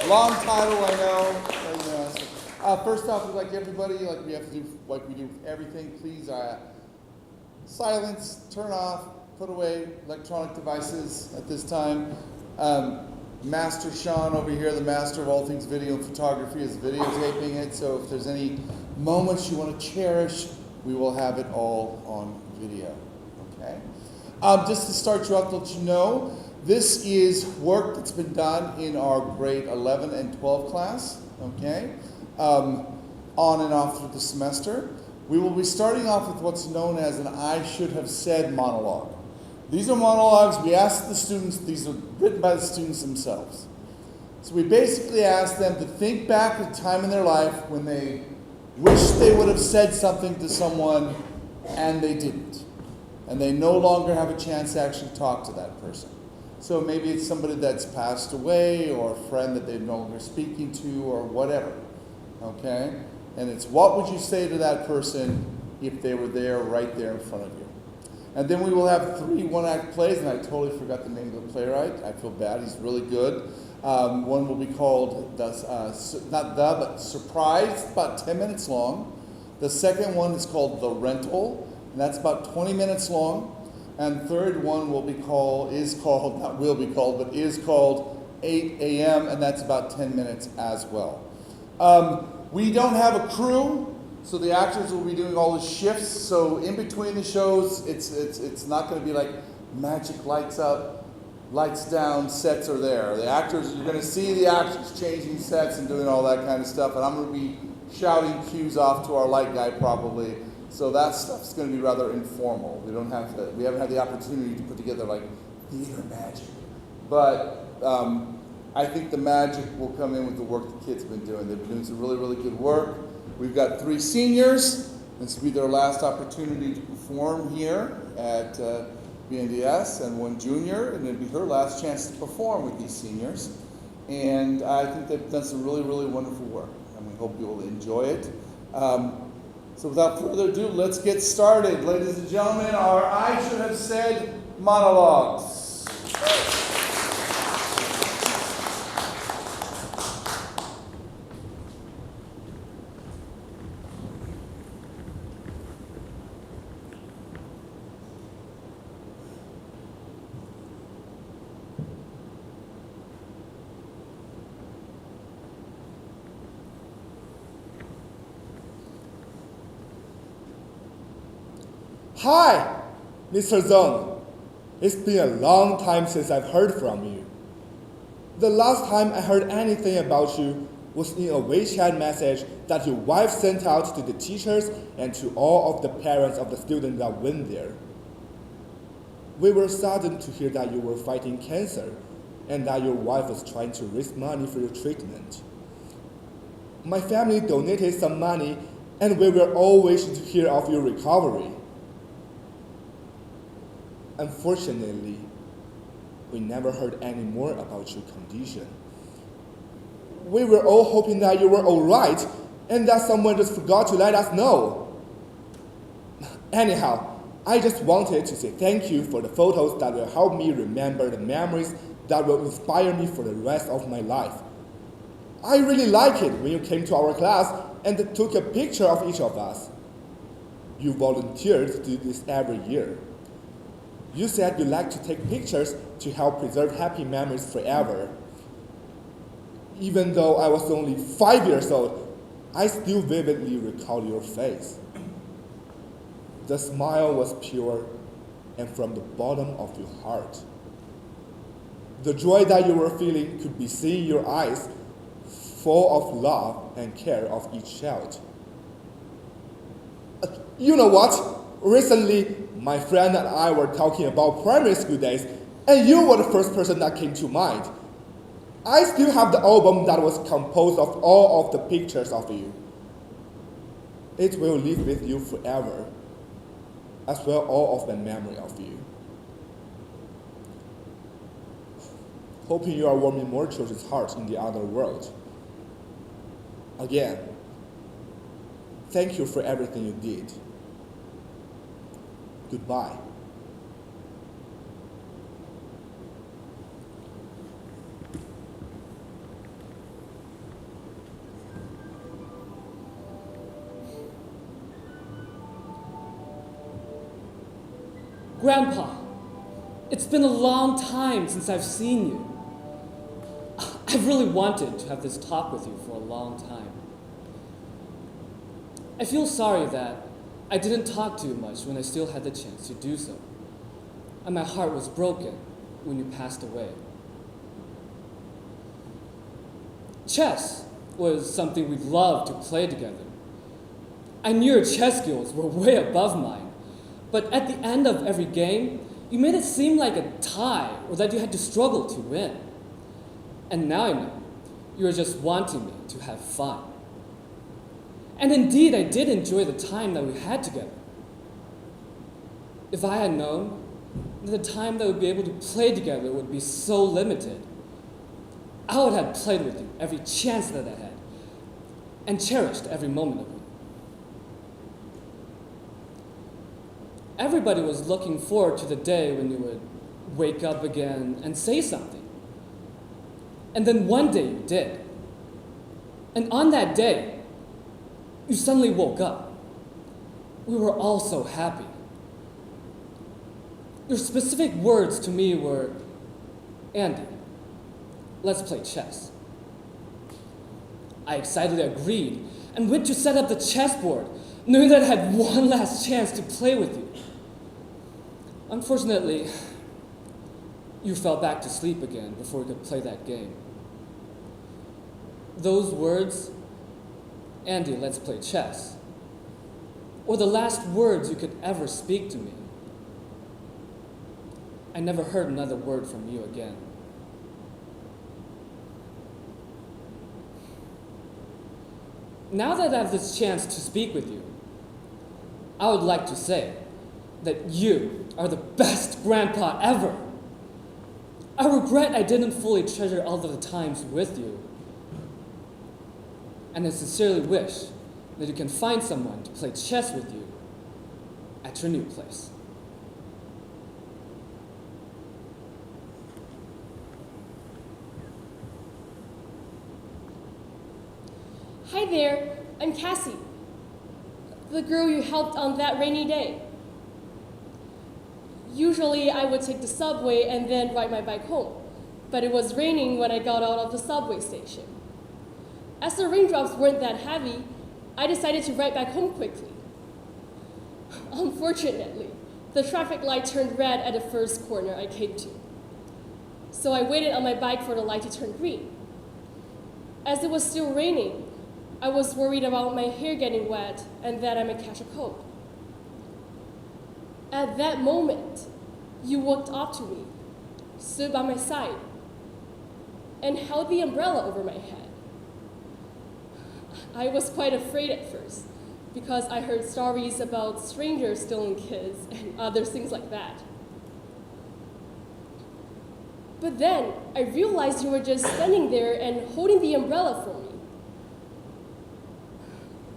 Long title, I know. First off, we'd like everybody, like we have to do, like we do everything, please silence, turn off, put away electronic devices at this time. Master Sean over here, the master of all things video and photography, is videotaping it, so if there's any moments you want to cherish, we will have it all on video, okay? Just to start you off, to let you know, this is work that's been done in our grade 11 and 12 class, okay? On and off through the semester. We will be starting off with what's known as an I should have said monologue. These are monologues we ask the students, these are written by the students themselves. So we basically ask them to think back at a time in their life when they wish they would have said something to someone and they didn't. And they no longer have a chance to actually talk to that person. So maybe it's somebody that's passed away or a friend that they're no longer speaking to or whatever, okay? And it's what would you say to that person if they were there, right there in front of you? And then we will have 3 one-act plays, and I totally forgot the name of the playwright. I feel bad, he's really good. One will be called, but Surprise, about 10 minutes long. The second one is called The Rental, and that's about 20 minutes long. And third one is called 8 a.m., and that's about 10 minutes as well. We don't have a crew, so the actors will be doing all the shifts. So in between the shows, it's not going to be like magic lights up, lights down, sets are there. The actors, you're going to see the actors changing sets and doing all that kind of stuff, and I'm going to be shouting cues off to our light guy probably. So that stuff's going to be rather informal. We haven't had the opportunity to put together like theater magic. But I think the magic will come in with the work the kids have been doing. They've been doing some really, really good work. We've got 3 seniors. This will be their last opportunity to perform here at BNDS, and 1 junior, and it'll be her last chance to perform with these seniors. And I think they've done some really, really wonderful work, and we hope you will enjoy it. So without further ado, let's get started. Ladies and gentlemen, our I should have said monologues. Hi, Mr. Zhang. It's been a long time since I've heard from you. The last time I heard anything about you was in a WeChat message that your wife sent out to the teachers and to all of the parents of the students that went there. We were saddened to hear that you were fighting cancer and that your wife was trying to raise money for your treatment. My family donated some money, and we were all wishing to hear of your recovery. Unfortunately, we never heard any more about your condition. We were all hoping that you were all right and that someone just forgot to let us know. Anyhow, I just wanted to say thank you for the photos that will help me remember the memories that will inspire me for the rest of my life. I really like it when you came to our class and took a picture of each of us. You volunteered to do this every year. You said you like to take pictures to help preserve happy memories forever. Even though I was only 5 years old, I still vividly recall your face. The smile was pure and from the bottom of your heart. The joy that you were feeling could be seen in your eyes, full of love and care of each child. You know what? Recently, my friend and I were talking about primary school days, and you were the first person that came to mind. I still have the album that was composed of all of the pictures of you. It will live with you forever, as well all of the memory of you. Hoping you are warming more children's hearts in the other world. Again, thank you for everything you did. Goodbye. Grandpa, it's been a long time since I've seen you. I've really wanted to have this talk with you for a long time. I feel sorry that I didn't talk to you much when I still had the chance to do so. And my heart was broken when you passed away. Chess was something we loved to play together. I knew your chess skills were way above mine, but at the end of every game, you made it seem like a tie or that you had to struggle to win. And now I know you were just wanting me to have fun. And indeed, I did enjoy the time that we had together. If I had known that the time that we'd be able to play together would be so limited, I would have played with you every chance that I had and cherished every moment of it. Everybody was looking forward to the day when you would wake up again and say something. And then one day you did. And on that day, you suddenly woke up. We were all so happy. Your specific words to me were, "Andy, let's play chess." I excitedly agreed and went to set up the chessboard, knowing that I had one last chance to play with you. Unfortunately, you fell back to sleep again before we could play that game. Those words, "Andy, let's play chess," were the last words you could ever speak to me. I never heard another word from you again. Now that I have this chance to speak with you, I would like to say that you are the best grandpa ever. I regret I didn't fully treasure all of the times with you. And I sincerely wish that you can find someone to play chess with you at your new place. Hi there, I'm Cassie, the girl you helped on that rainy day. Usually I would take the subway and then ride my bike home, but it was raining when I got out of the subway station. As the raindrops weren't that heavy, I decided to ride back home quickly. Unfortunately, the traffic light turned red at the first corner I came to. So I waited on my bike for the light to turn green. As it was still raining, I was worried about my hair getting wet and that I might catch a cold. At that moment, you walked up to me, stood by my side, and held the umbrella over my head. I was quite afraid at first because I heard stories about strangers stealing kids and other things like that. But then I realized you were just standing there and holding the umbrella for me.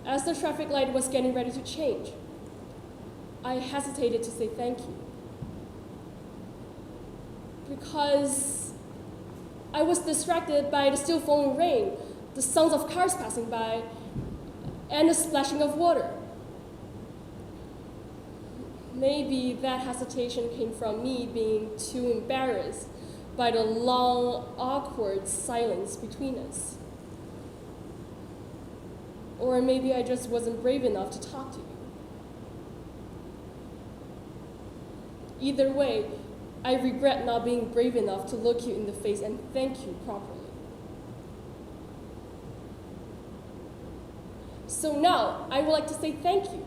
As the traffic light was getting ready to change, I hesitated to say thank you. Because I was distracted by the still falling rain, the sounds of cars passing by, and the splashing of water. Maybe that hesitation came from me being too embarrassed by the long, awkward silence between us. Or maybe I just wasn't brave enough to talk to you. Either way, I regret not being brave enough to look you in the face and thank you properly. So now, I would like to say thank you.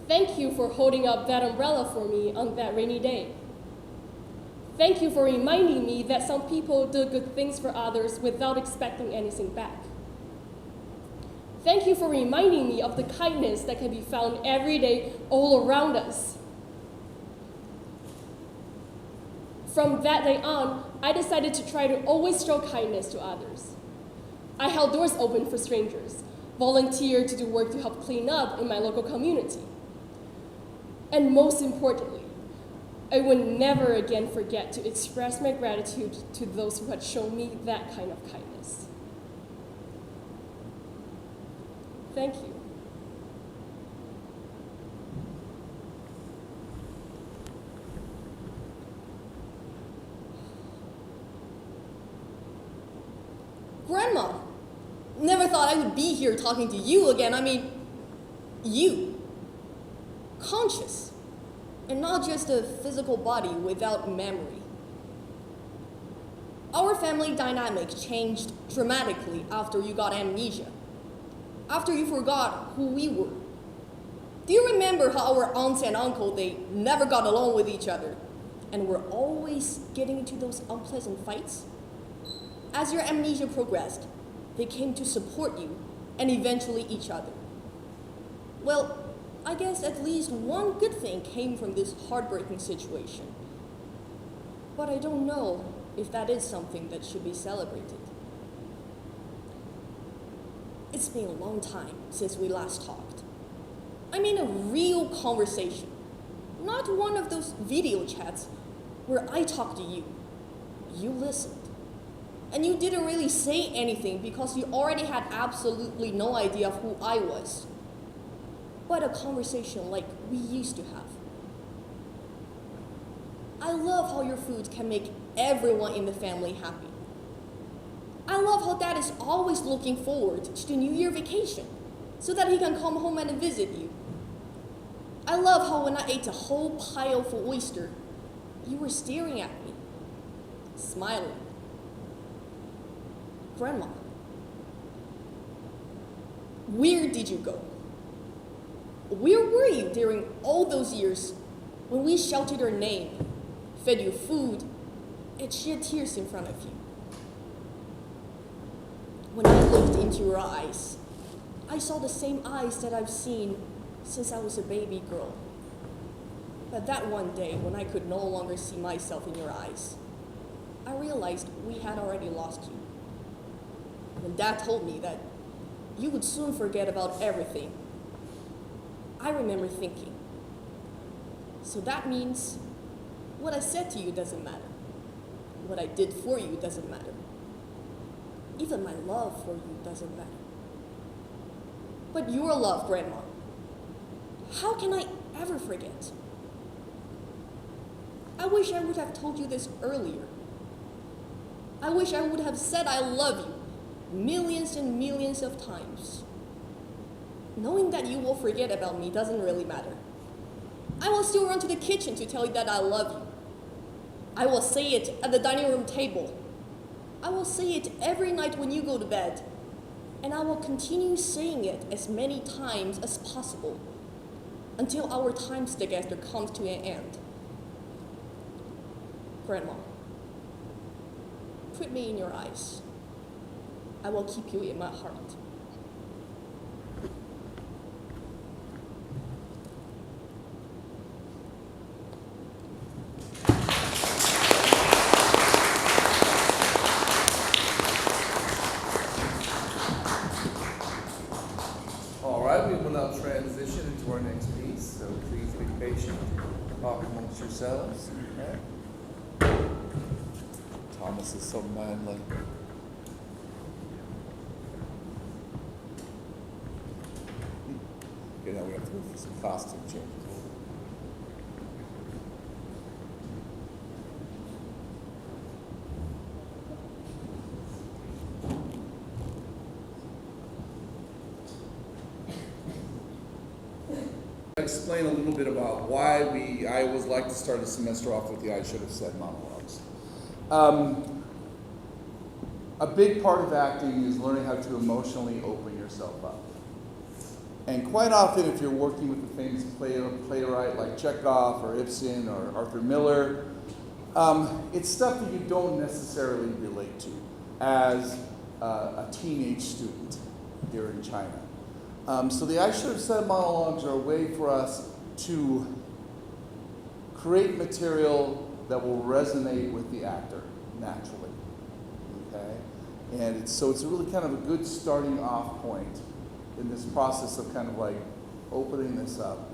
Thank you for holding up that umbrella for me on that rainy day. Thank you for reminding me that some people do good things for others without expecting anything back. Thank you for reminding me of the kindness that can be found every day all around us. From that day on, I decided to try to always show kindness to others. I held doors open for strangers, volunteered to do work to help clean up in my local community. And most importantly, I would never again forget to express my gratitude to those who had shown me that kind of kindness. Thank you. Grandma, never thought I would be here talking to you again. I mean, you. Conscious. And not just a physical body without memory. Our family dynamic changed dramatically after you got amnesia. After you forgot who we were. Do you remember how our aunts and uncle, they never got along with each other and were always getting into those unpleasant fights? As your amnesia progressed, they came to support you and eventually each other. Well, I guess at least one good thing came from this heartbreaking situation. But I don't know if that is something that should be celebrated. It's been a long time since we last talked. I mean a real conversation, not one of those video chats where I talk to you. You listened. And you didn't really say anything because you already had absolutely no idea of who I was. But a conversation like we used to have. I love how your food can make everyone in the family happy. I love how Dad is always looking forward to the New Year vacation so that he can come home and visit you. I love how when I ate a whole pile of oyster, you were staring at me, smiling. Grandma, where did you go? Where were you during all those years when we shouted your name, fed you food, and shed tears in front of you? When I looked into your eyes, I saw the same eyes that I've seen since I was a baby girl. But that one day, when I could no longer see myself in your eyes, I realized we had already lost you. When Dad told me that you would soon forget about everything, I remember thinking, so that means what I said to you doesn't matter. What I did for you doesn't matter. Even my love for you doesn't matter. But your love, Grandma, how can I ever forget? I wish I would have told you this earlier. I wish I would have said I love you millions and millions of times. Knowing that you will forget about me doesn't really matter. I will still run to the kitchen to tell you that I love you. I will say it at the dining room table. I will say it every night when you go to bed. And I will continue saying it as many times as possible until our times together comes to an end. Grandma, put me in your eyes. I will keep you in my heart. All right, we will now transition into our next piece, so please be patient. Talk amongst yourselves. Okay. Thomas is so manly. Okay, now we have to go for some costume changes. Explain a little bit about why I always like to start the semester off with the I should have said monologues. A big part of acting is learning how to emotionally open yourself up. And quite often, if you're working with a famous playwright like Chekhov or Ibsen or Arthur Miller, it's stuff that you don't necessarily relate to as a teenage student here in China. So the I should have said monologues are a way for us to create material that will resonate with the actor naturally. Okay? And it's really kind of a good starting off point in this process of kind of like opening this up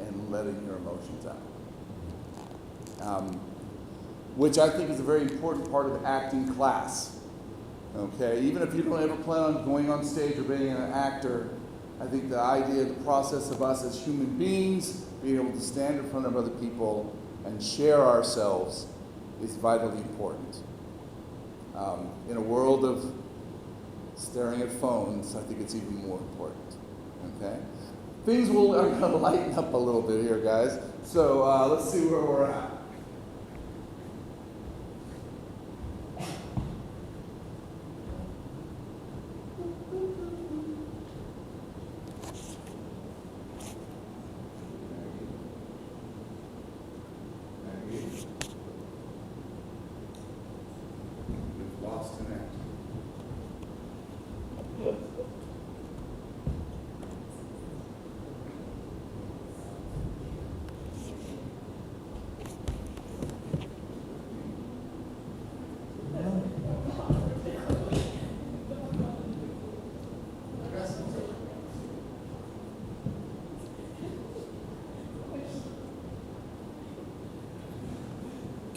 and letting your emotions out. Which I think is a very important part of acting class. Okay? Even if you don't ever plan on going on stage or being an actor, I think the idea, the process of us as human beings being able to stand in front of other people and share ourselves is vitally important. In a world of staring at phones, I think it's even more important. Okay? Things are going to lighten up a little bit here, guys. So let's see where we're at. We've lost an act.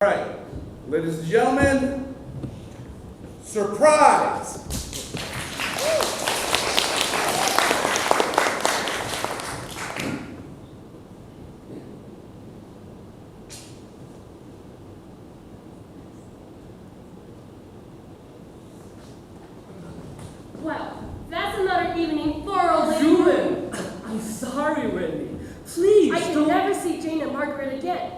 All right, ladies and gentlemen, surprise! Well, that's another evening for old lady. Julian, I'm sorry, Whitney. Please, I can don't. never see Jane and Margaret again.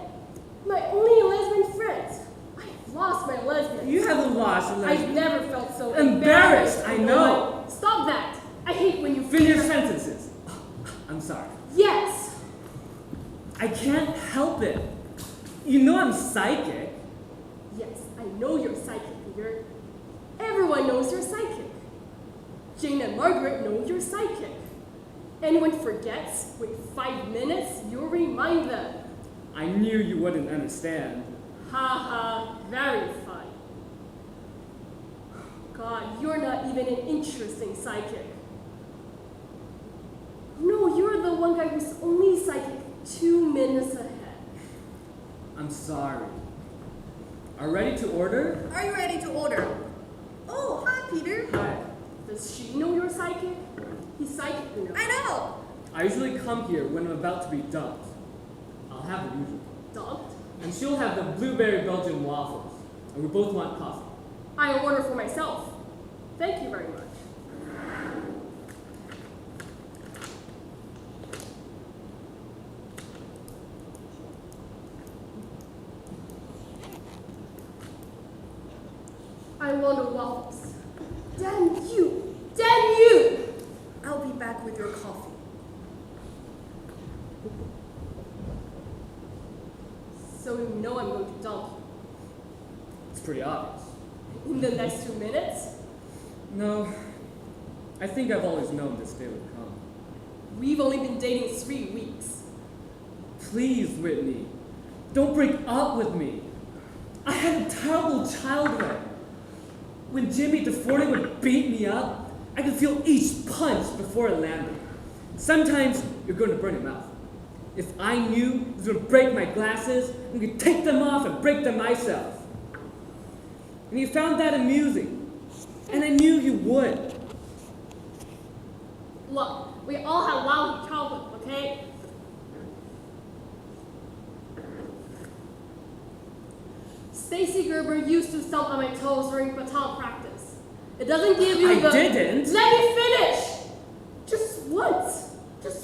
My only lesbian friends. I've lost my lesbian. You haven't lost a I've lesbian. never felt so Embarrassed, I know. Stop that. I hate when you Finish your sentences. I'm sorry. Yes. I can't help it. You know I'm psychic. Yes, I know you're psychic, Peter. Everyone knows you're psychic. Jane and Margaret know you're psychic. Anyone forgets, wait 5 minutes, you'll remind them. I knew you wouldn't understand. Ha ha, very fun. God, you're not even an interesting psychic. No, you're the one guy who's only psychic 2 minutes ahead. I'm sorry. Are you ready to order? Are you ready to order? Oh, hi, Peter. Hi. Does she know you're psychic? He's psychic, you know. I know. I usually come here when I'm about to be dumped. I'll have the usual. Dumped? And she'll have the blueberry Belgian waffles. And we both want coffee. I order for myself. Thank you very much. I want the waffles. Damn you! Damn you! I'll be back with your coffee. So you know I'm going to dump It's pretty obvious. you. In the next 2 minutes? No, I think I've always known this day would come. We've only been dating 3 weeks. Please, Whitney, don't break up with me. I had a terrible childhood. When Jimmy DeForte would beat me up, I could feel each punch before it landed. Sometimes you're going to burn your mouth. If I knew he was going to break my glasses, I could take them off and break them myself. And you found that amusing. And I knew you would. Look, we all have lousy childhood, okay? Stacy Gerber used to stomp on my toes during baton practice. It doesn't give you I didn't. Let me finish! Just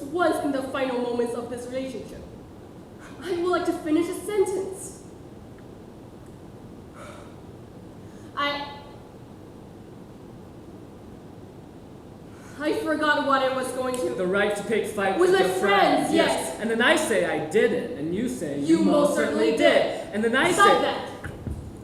once in the final moments of this relationship. I would like to finish a sentence. I forgot what I was going to. The right to pick fights With my your friends, yes. And then I say I didn't, and you say You most certainly did. And then I Stop say, that.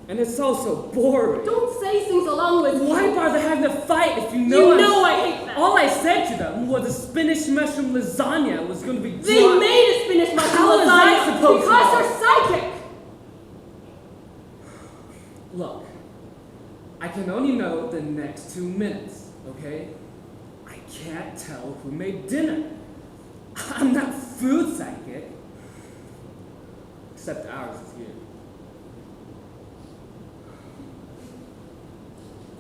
and it's all so boring. Don't say things along with Why you. bother having a fight if you You know know I hate that. All I said to them was the spinach mushroom lasagna was going to be They dry. made a spinach mushroom How was I lasagna supposed to because know? you're psychic. Look, I can only know the next 2 minutes, okay? I can't tell who made dinner. I'm not food psychic. Except ours is here.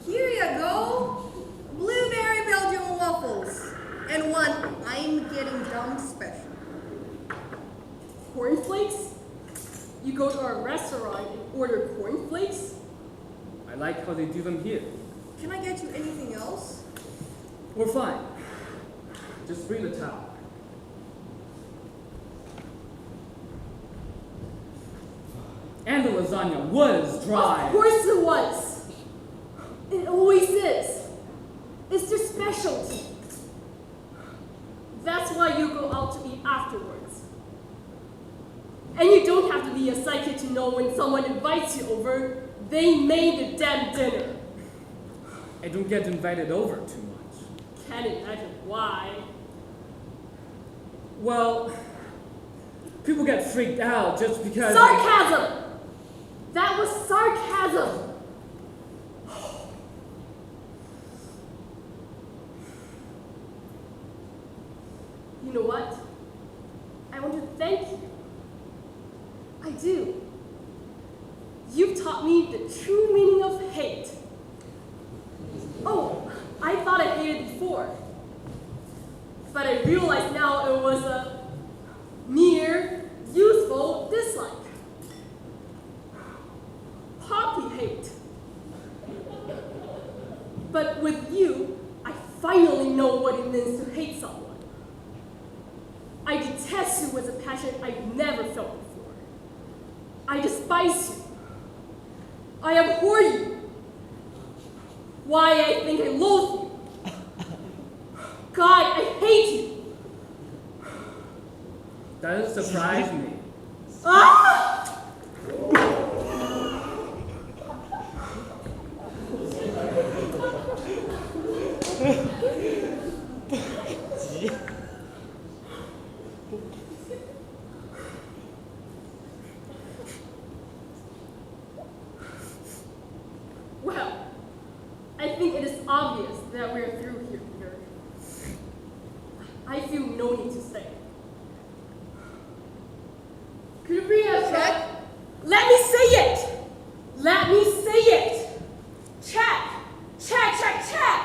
Here you go. Blueberry Belgian waffles. And one I'm getting dumb special. Cornflakes? You go to a restaurant and order cornflakes? I like how they do them here. Can I get you anything else? We're fine. Just bring the towel. And the lasagna was dry. Of course it was. It always is. It's their specialty. That's why you go out to eat afterwards. And you don't have to be a psychic to know when someone invites you over, they made the damn dinner. I don't get invited over too much. Can't imagine why. Well, people get freaked out just because... Sarcasm! That was sarcasm! You know what? I want to thank you. I do. You've taught me the true meaning of hate. Oh, I thought I hated before. But I realize now it was a mere useful dislike. Poppy hate. But with you, I finally know what it means to hate someone. I detest you with a passion I've never felt before. I despise you. I abhor you. Why, I think I loathe you. God, I hate you. That doesn't surprise me. Ah! Well, I think it is obvious that we're through here, Peter. I feel no need to stay. Could you bring us check? Let me say it! Let me say it! Check! Check, check, check!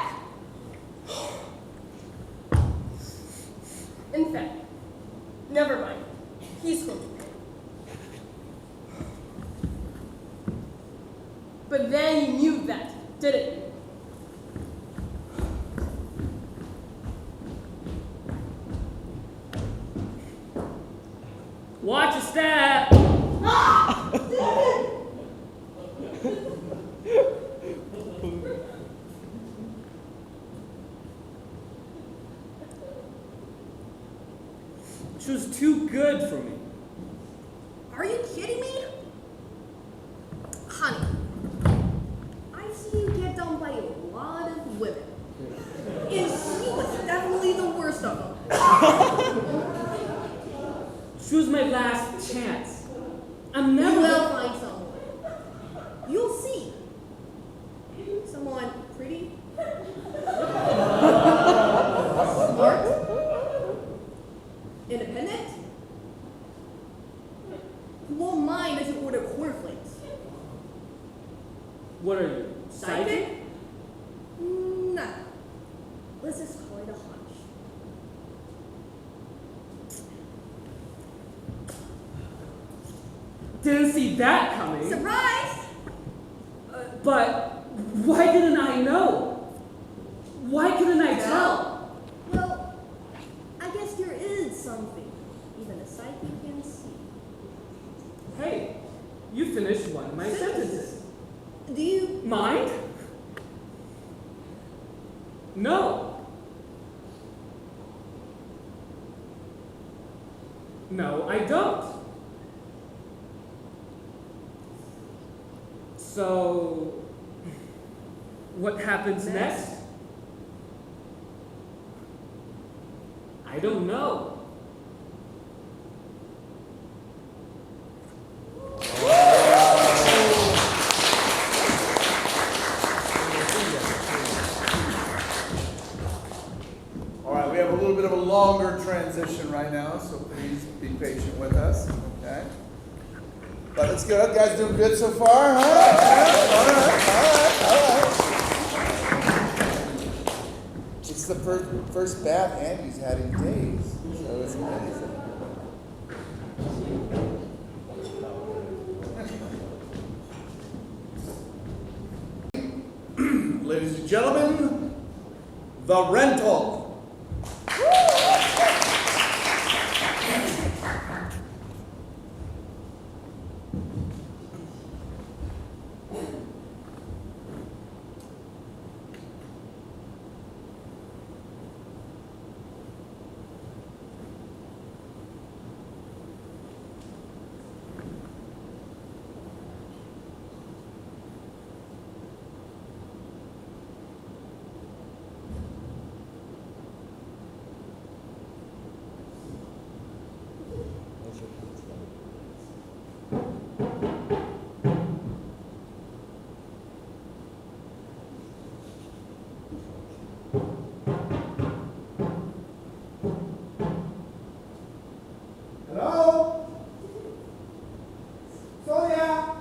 In fact, never mind. He's going to pay. But then you knew that, didn't you? Watch your step! Ah! She was too good for me. Are you kidding me? Honey, I've seen you get done by a lot of women. And she was definitely the worst of them. She was my last chance. I'm You never... will find someone. You'll see. Someone pretty, smart, independent, who won't mind if you order cornflakes. What are you, psychic? Nah. Let's just call it a hunch. Didn't see that coming. Surprise! But why didn't I know? Why couldn't I tell? Well, I guess there is something even a psychic can see. Hey, you finished one of my sentences. Do you? Mind? No. No, I don't. So, what happens next? I don't know. All right, we have a little bit of a longer transition right now, so please be patient with us, okay? But it's good. Guys doing good so far, huh? All right. It's the first bath Andy's had in days, so it's amazing. ladies and gentlemen, The Rental. Hello? Sonia?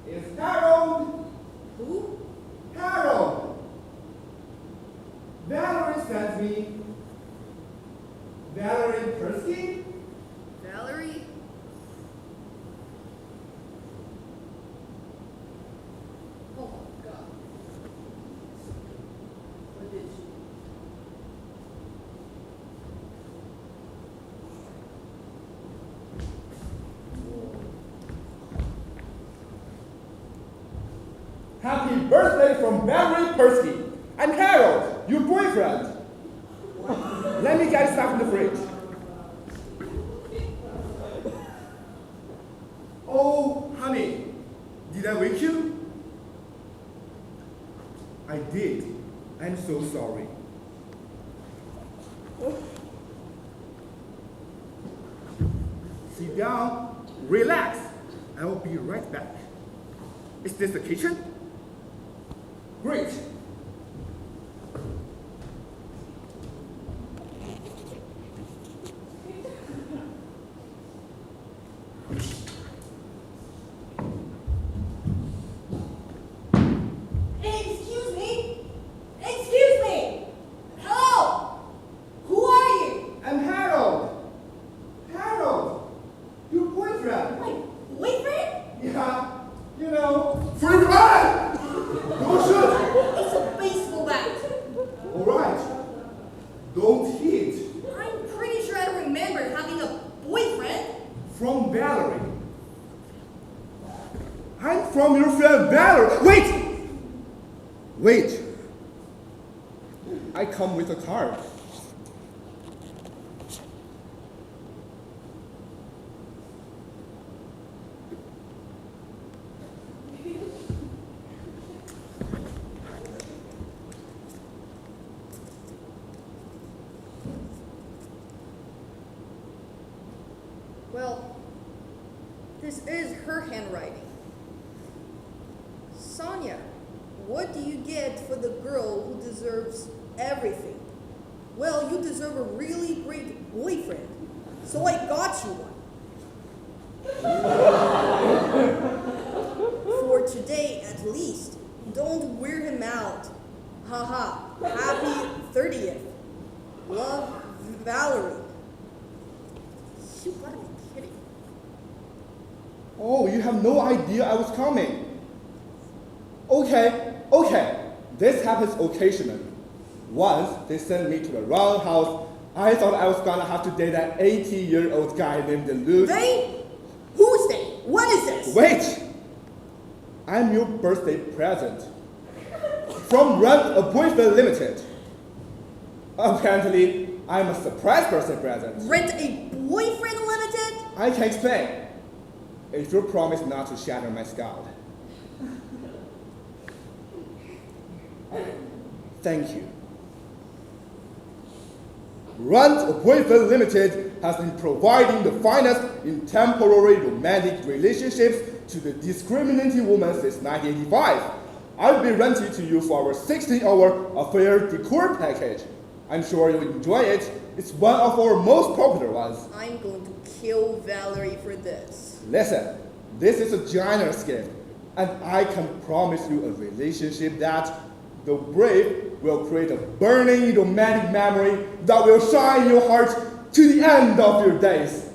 It's Harold. Who? Harold. Valerie sent me. Valerie Persky? Valerie? Oh my god. What did she? Happy birthday from Valerie Persky. I'm Harold, your boyfriend. Let me get stuff in the fridge. Oh, honey, did I wake you? I did. I'm so sorry. Sit down, relax. I will be right back. Is this the kitchen? Great. Excuse me? Excuse me! Hello? Who are you? I'm Harold. Harold, your boyfriend. My boyfriend? Yeah, you know. Free ride! Don't shoot! It's a baseball bat. All right. Don't hit. I'm pretty sure I don't remember having a boyfriend. From Valerie. I'm from your friend Valerie. Wait! Wait. I come with a card. Well, this is her handwriting. Sonia, what do you get for the girl who deserves everything? Well, you deserve a really great boyfriend, so I got you one. For today, at least, don't wear him out. Haha, happy 30th. Love, Valerie. You gotta be kidding. Oh, you have no idea I was coming. Okay. This happens occasionally. Once they sent me to the wrong house. I thought I was gonna have to date that 80-year-old guy named Luke. They? Who's they? What is this? Wait! I'm your birthday present. From Rent a Boyfriend Limited. Apparently, I'm a surprise birthday present. Rent a boyfriend limited? I can explain. If you promise not to shatter my skull. Thank you. Rent a Boyfriend Limited has been providing the finest in temporary romantic relationships to the discriminating woman since 1985. I'll be renting to you for our 16-hour affair decor package. I'm sure you'll enjoy it. It's one of our most popular ones. I'm going to kill Valerie for this. Listen, this is a generous gift, and I can promise you a relationship that, though brief, will create a burning romantic memory that will shine in your heart to the end of your days.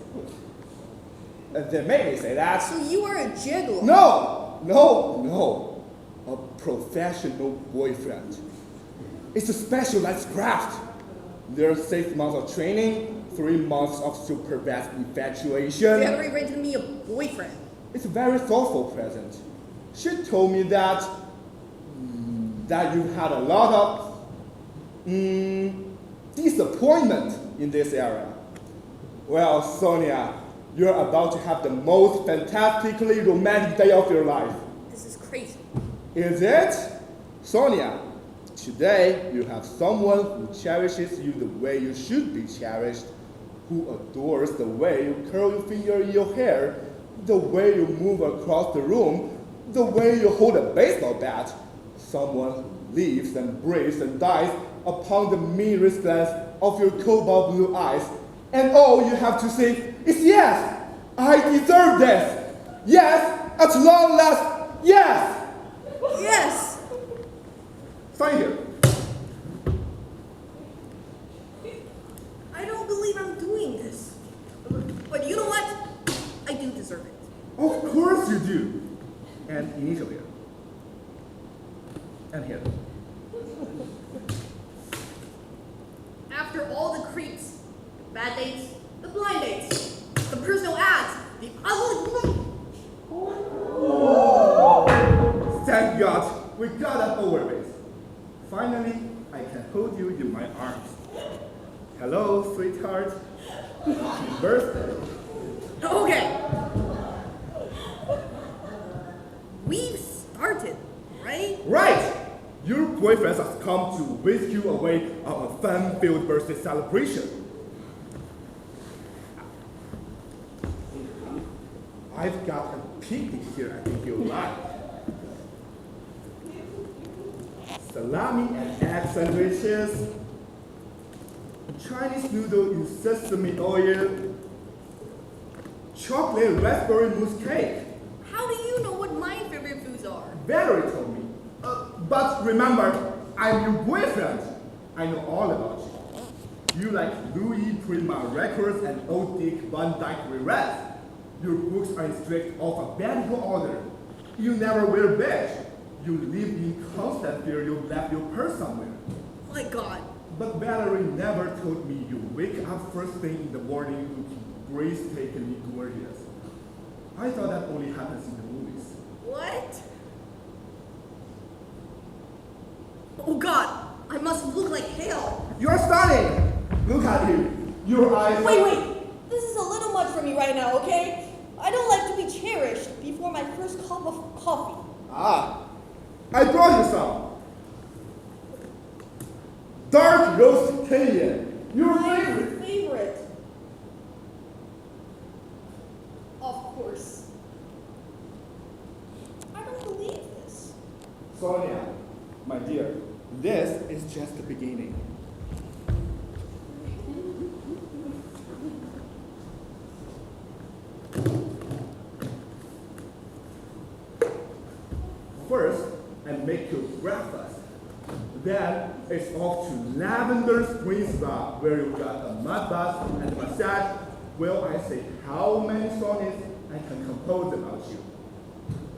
And they made me say that. So you are a gigolo? No. A professional boyfriend. It's a specialized craft. There's 6 months of training, 3 months of supervised infatuation. Gregory rented me a boyfriend. It's a very thoughtful present. She told me that you had a lot of disappointment in this area. Well, Sonia, you're about to have the most fantastically romantic day of your life. This is crazy. Is it? Sonia, today you have someone who cherishes you the way you should be cherished, who adores the way you curl your finger in your hair, the way you move across the room, the way you hold a baseball bat. Someone who lives and breathes and dies upon the merest glance of your cobalt blue eyes. And all you have to say is yes, I deserve this. Yes, at long last, yes. Yes! Sign here. I don't believe I'm doing this. But you know what? I do deserve it. Of course you do. And initial here. And here. After all the creeps, the bad dates, the blind dates, the personal ads, the ugly... Thank God, we got that over with. Finally, I can hold you in my arms. Hello, sweetheart. Happy birthday. Okay. We've started, right? Right! Your boyfriend has come to whisk you away on a fun-filled birthday celebration. I've got a picnic here I think you'll like. Salami and egg sandwiches, Chinese noodle in sesame oil, chocolate raspberry mousse cake. How do you know what my favorite foods are? Valerie told me. But remember, I'm your boyfriend. I know all about you. You like Louis Prima records and Old Dick Van Dyke rereads. Your books are in strict alphabetical order. You never wear beige. You live in constant fear you'll left your purse somewhere. My God. But Valerie never told me you wake up first thing in the morning looking breathtakingly gorgeous. I thought that only happens in the movies. What? Oh God, I must look like hell. You're stunning! Look at you. Your eyes. Wait. This is a little much for me right now, okay? I don't like to be cherished before my first cup of coffee. Ah, I brought you some. Dark roast Kenyan. Your favorite. Favorite. Of course. I don't believe this. Sonia, my dear, this is just the beginning. First, I make you breakfast. Then it's off to Lavender Spring Spa, where you got a mud bath and a massage. Will I say how many songs I can compose about you?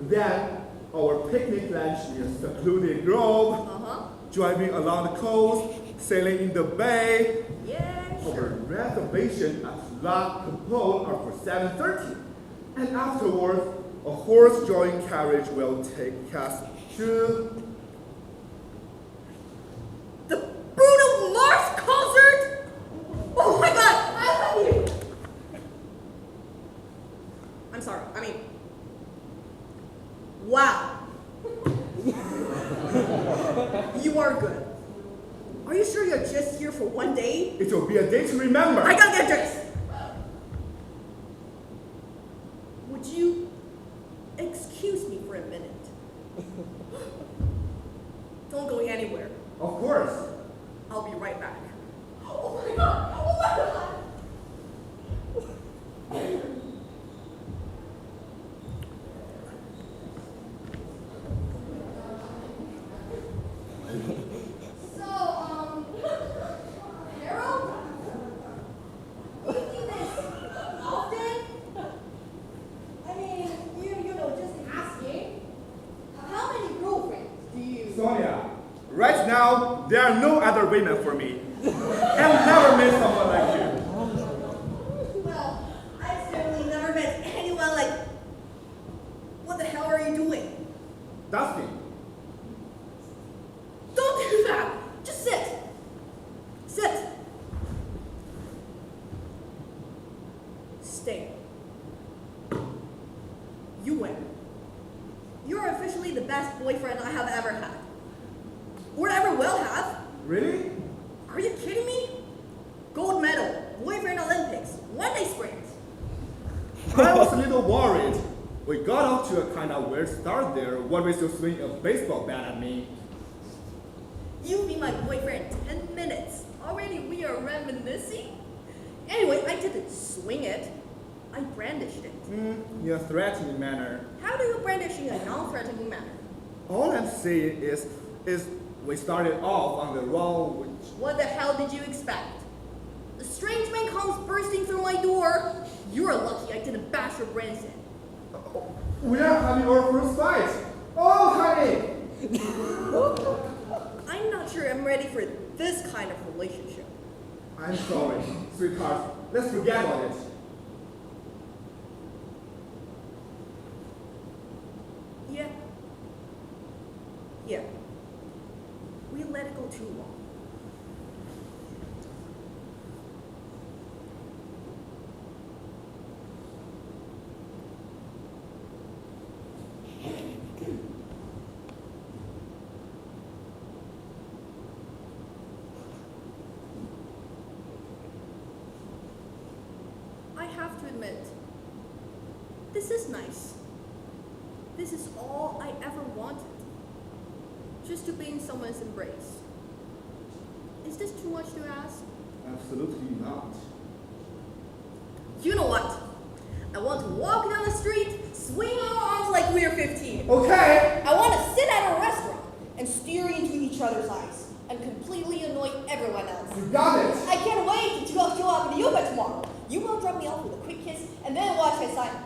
Then our picnic lunch in secluded grove, driving along the coast, sailing in the bay. Yes. Our reservation at La Capone are for 7:30. And afterwards, a horse-drawing carriage will take us to The Bruno Mars concert? Oh my God, I love you. I'm sorry, wow. You are good. Are you sure you're just here for one day? It will be a day to remember. I gotta get dressed. Would you excuse me for a minute? Don't go anywhere. Of course. I'll be right back. Oh my God! Oh my God! So, Harold? Do you do this often? I mean, just asking. How many girlfriends do Sonia, right now, there are no other women for me. I've never met someone like you. Well, I've certainly never met anyone like. What the hell are you doing? Dustin. Don't do that! Just sit! Sit! Stay. You win. You're officially the best boyfriend I have ever had. Or ever will have. Really? Are you kidding me? Gold medal, boyfriend Olympics, one-day sprint. I was a little worried. We got off to a kind of weird start there. What was you swing a baseball bat at me? You've been my boyfriend 10 minutes. Already we are reminiscing? Anyway, I didn't swing it. I brandished it. In a threatening manner. How do you brandish in a non-threatening manner? All I'm saying is we started off on the wrong. What the hell did you expect? A strange man comes bursting through my door. You're lucky I didn't bash your brains in. We are having our first fight. Oh, honey! I'm not sure I'm ready for this kind of relationship. I'm sorry, sweetheart. Let's forget about it. Yeah. Yeah. We let it go too long. I have to admit, this is nice. This is all I ever wanted. Just to be in someone's embrace. Is this too much to ask? Absolutely not. You know what? I want to walk down the street, swing our arms like we're 15. Okay! I want to sit at a restaurant and stare into each other's eyes and completely annoy everyone else. You got it! I can't wait to show up with yoga tomorrow. You will drop me off with a quick kiss and then watch my sign.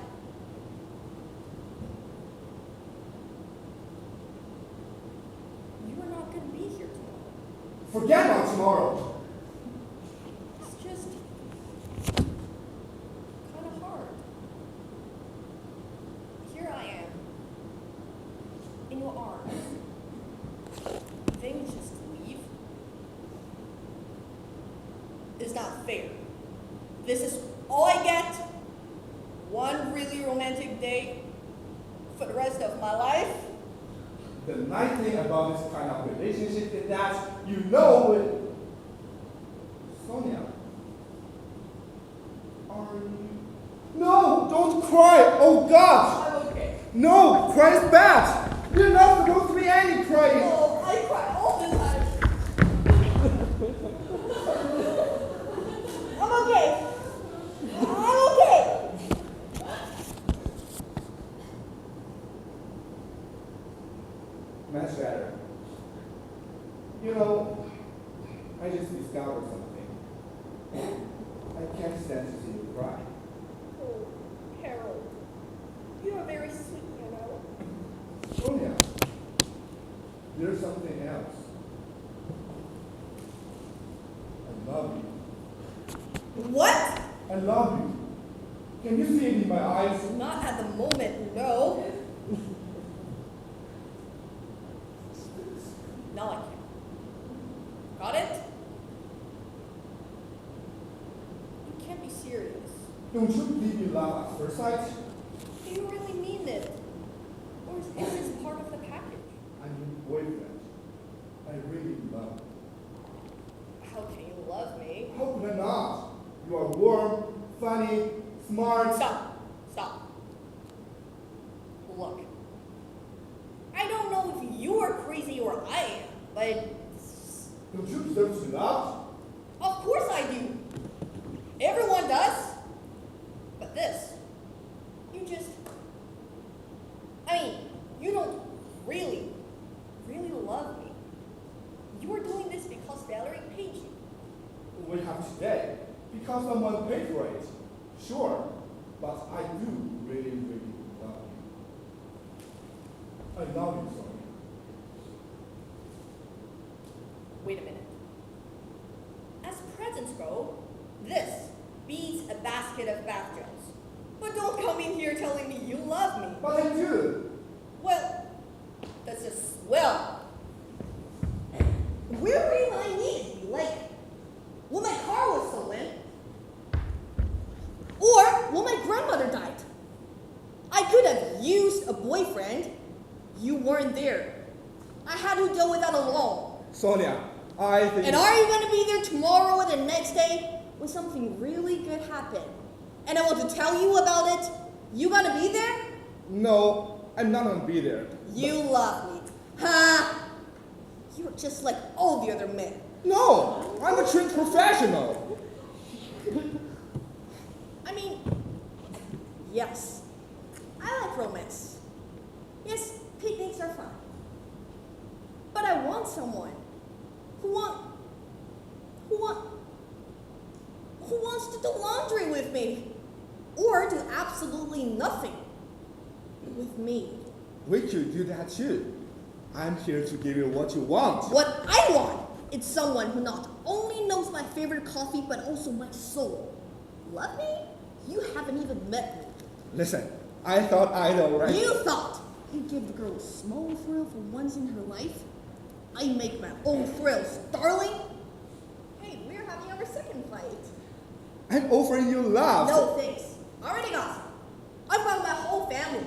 You are not going to be here tomorrow. Forget about tomorrow. It's just kind of hard. Here I am, in your arms. Then you just leave? It's not fair. This is all I get. One really romantic date for the rest of my life. The nice thing about this kind of relationship is that you know it. Sonia, are you? No, don't cry. Oh gosh. I'm okay. No, cry is bad. You're not supposed to be any crying. Oh, I cry all the time. I'm okay. I'm okay. Much better. You know, I just discovered something. I can't stand to see you cry. Oh, Harold, you are very sweet, you know. Sonia, there's something else. I love you. What? I love you. Can you see it in my eyes? Not at the moment, no. Now I can. Got it? You can't be serious. Don't you believe in love at first sight? Do you really mean it? Or is this part of the package? I'm your boyfriend. I really love you. How can you love me? How could I not? You are warm, funny, smart. Stop. Stop. Look. I don't know if you are crazy or I am, but Don't you deserve to be loved? of course I do. Everyone does. But this, you just, you don't really love me. You are doing this because Valerie paid you. We have today because someone paid for it. Sure, but I do really, really love you. I love you, Sonia. Wait a minute. As presents go, this beats a basket of bath gels. But don't come in here telling me you love me. But I do. Well, that's just swell. Where will I need you? Like, when my car was stolen? Or when my grandmother died? I could have used a boyfriend. You weren't there. I had to deal with that alone. Sonia, I think... And are you going to be there tomorrow or the next day when something really good happened? And I want to tell you about it? You going to be there? No, I'm not gonna be there. You love me. Ha! You're just like all the other men. No, I'm a trained professional. I mean, yes, I like romance. Yes, picnics are fun. But I want someone who wants to do laundry with me or do absolutely nothing with me. We could do that too. I'm here to give you what you want. What I want is someone who not only knows my favorite coffee but also my soul. Love me? You haven't even met me. Listen, I thought I'd already... You thought you'd give the girl a small thrill for once in her life? I make my own thrills, darling. Hey, we're having our second fight. I'm offering you love. No thanks. Already got some. I've got my whole family.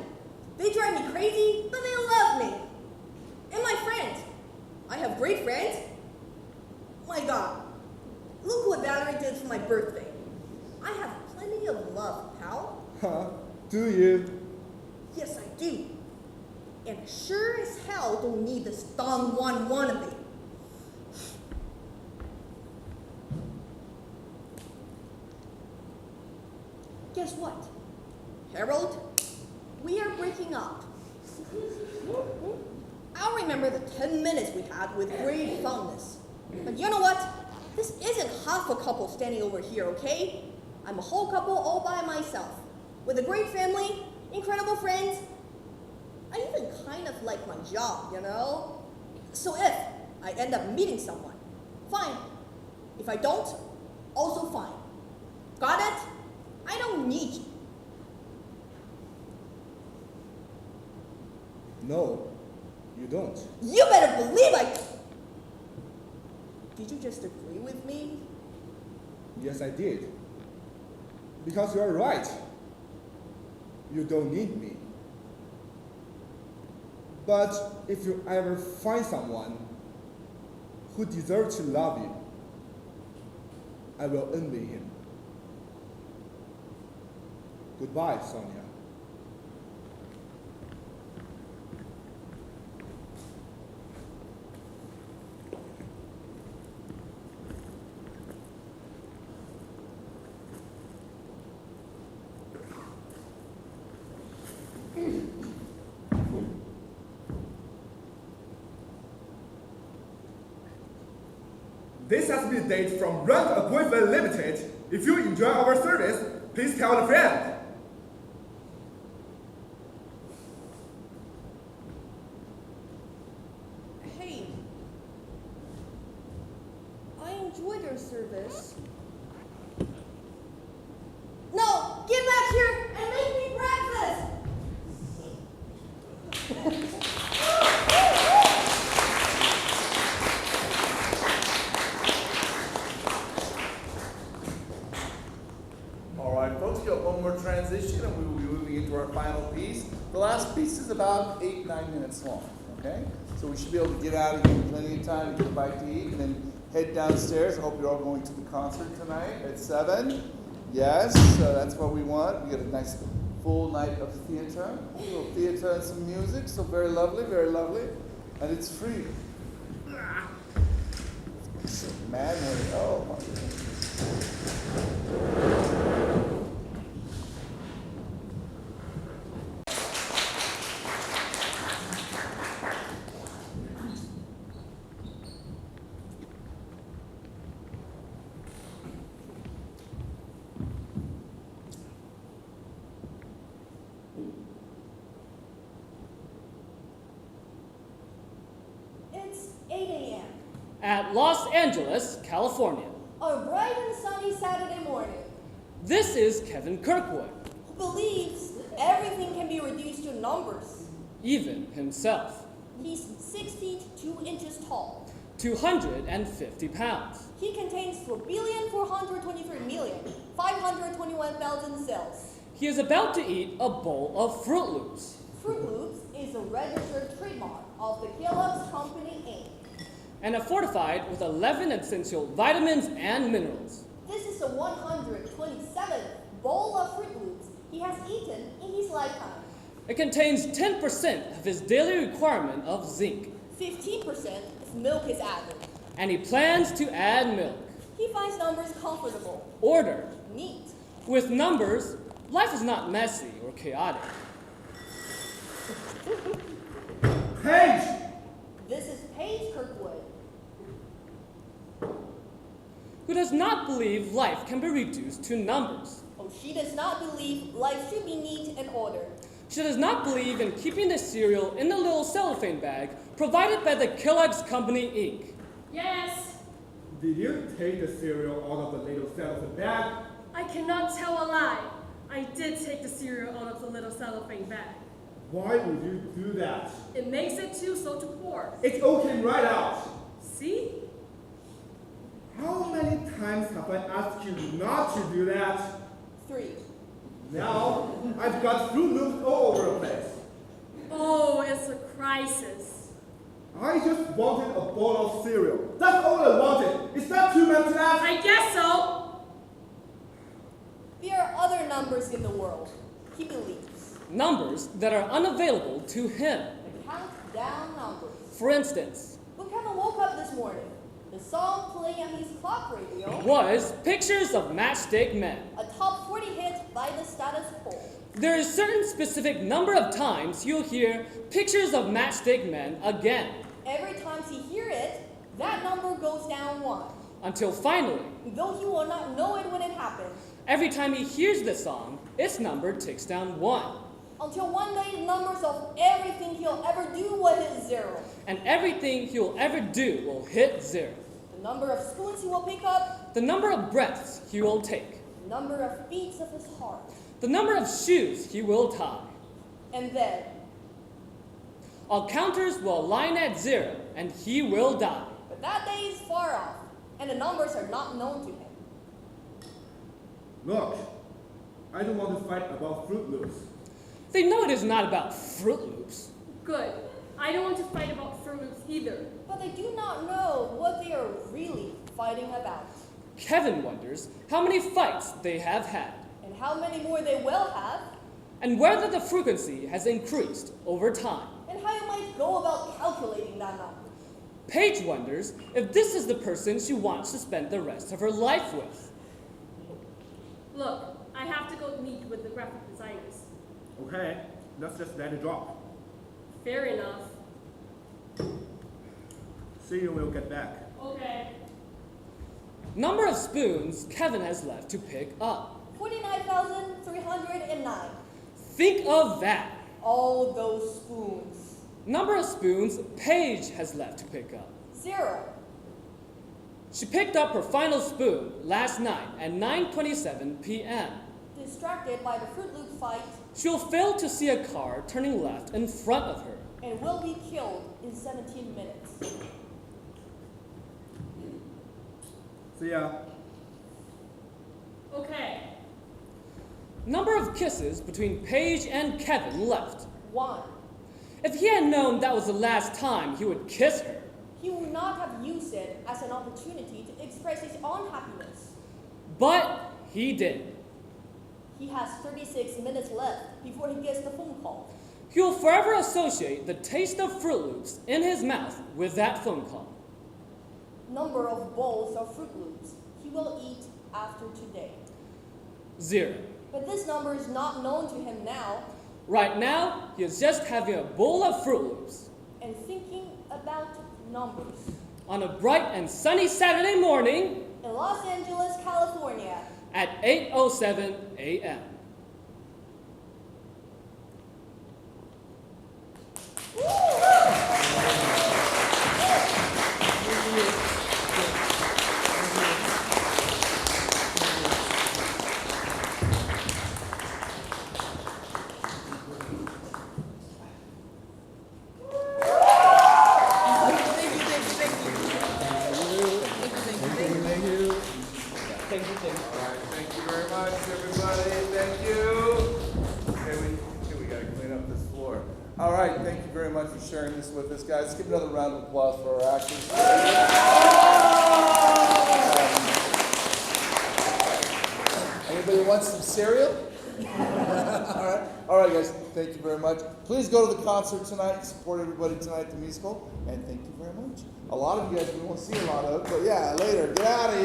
They drive me crazy, but they love me. And my friends. I have great friends. My God, look what Valerie did for my birthday. I have plenty of love, pal. Huh? Do you? Yes, I do. And sure as hell don't need this Don Juan wannabe. Guess what? Harold, we are breaking up. I'll remember the 10 minutes we had with great fondness. But you know what? This isn't half a couple standing over here, okay? I'm a whole couple all by myself. With a great family, incredible friends. I even kind of like my job, you know? So if I end up meeting someone, fine. If I don't, also fine. Got it? I don't need you. No, you don't. You better believe I... Did you just agree with me? Yes, I did. Because you're right. You don't need me. But if you ever find someone who deserves to love you, I will envy him. Goodbye, Sonia. This has been a date from Rent a Boyfriend Limited. If you enjoy our service, please tell a friend. Hey, I enjoyed your service. No, get back here and make me breakfast! All right, folks, we got one more transition and we will be moving into our final piece. The last piece is about 8-9 minutes long, okay? So we should be able to get out and get plenty of time to get a bite to eat and then head downstairs. I hope you're all going to the concert tonight at 7. Yes, so that's what we want. We get a nice full night of theater, a little theater and some music, so very lovely, and it's free. So mad, oh my goodness. It's 8 a.m. at Los Angeles, California. On a bright and sunny Saturday morning, This is Kevin Kirkwood, who believes everything can be reduced to numbers. even himself, He's 6 feet 2 inches tall. 250 pounds. He contains 4,423,521,000 cells. He is about to eat a bowl of Fruit Loops. Fruit Loops is a registered trademark of the Kellogg's Company, Inc. And are fortified with 11 essential vitamins and minerals. This is the 127th bowl of Fruit Loops he has eaten in his lifetime. It contains 10% of his daily requirement of zinc, 15% of milk is added. and he plans to add milk. He finds numbers comfortable, Order. neat. With numbers, life is not messy or chaotic. Paige! This is Paige Kirkwood. Who does not believe life can be reduced to numbers. Oh, she does not believe life should be neat and ordered. She does not believe in keeping the cereal in the little cellophane bag provided by the Kellogg's Company, Inc. Yes, Did you take the cereal out of the little cellophane bag? I cannot tell a lie. I did take the cereal out of the little cellophane bag. Why would you do that? It makes it too slow to pour. It all came right out. See? How many times have I asked you not to do that? 3. Now, I've got Fruit Loops all over the place. Oh, it's a crisis. I just wanted a bowl of cereal. That's all I wanted. Is that too much to ask? I guess so. There are other numbers in the world, he believes. Numbers that are unavailable to him. The countdown numbers. For instance, When Kevin woke up this morning, the song playing on his clock radio, was Pictures of Matchstick Men. a top 40 hit by the status quo. There is certain specific number of times you'll hear Pictures of Matchstick Men again, Every time he hears it, that number goes down 1. until finally, Though he will not know it when it happens, every time he hears the song, its number ticks down 1. until one day the numbers of everything he'll ever do will hit 0. And everything he'll ever do will hit 0. The number of spoons he will pick up, The number of breaths he will take. the number of beats of his heart. The number of shoes he will tie. And then, All counters will align at 0, and he will die. but that day is far off, and the numbers are not known to him. Look, I don't want to fight about Fruit Loops. They know it is not about Fruit Loops. Good. I don't want to fight about Fruit Loops either. But they do not know what they are really fighting about, Kevin wonders how many fights they have had, and how many more they will have, and whether the frequency has increased over time. and how you might go about calculating that number. Paige wonders if this is the person she wants to spend the rest of her life with. Look, I have to go meet with the graphic designers. Okay, let's just let it drop. Fair enough. See you when we get back. Okay. Number of spoons Kevin has left to pick up. 49,309. Think of that. All those spoons. Number of spoons Paige has left to pick up. 0. She picked up her final spoon last night at 9:27 p.m. Distracted by the Fruit Loop fight, She'll fail to see a car turning left in front of her. and will be killed in 17 minutes. See ya. Okay. Number of kisses between Paige and Kevin left. 1. If he had known that was the last time he would kiss her, He would not have used it as an opportunity to express his own happiness. but he did. He has 36 minutes left before he gets the phone call. He will forever associate the taste of Fruit Loops in his mouth with that phone call. Number of bowls of Fruit Loops he will eat after today. 0. But this number is not known to him now, Right now, he is just having a bowl of Fruit Loops and thinking about numbers. on a bright and sunny Saturday morning In Los Angeles, California, at 8:07 a.m. Woo! All right, thank you very much for sharing this with us, guys. Let's give another round of applause for our actors. Anybody want some cereal? All right, guys. Thank you very much. Please go to the concert tonight. Support everybody tonight at the musical, and thank you very much. A lot of you guys we won't see a lot of, but yeah, later. Get out of here.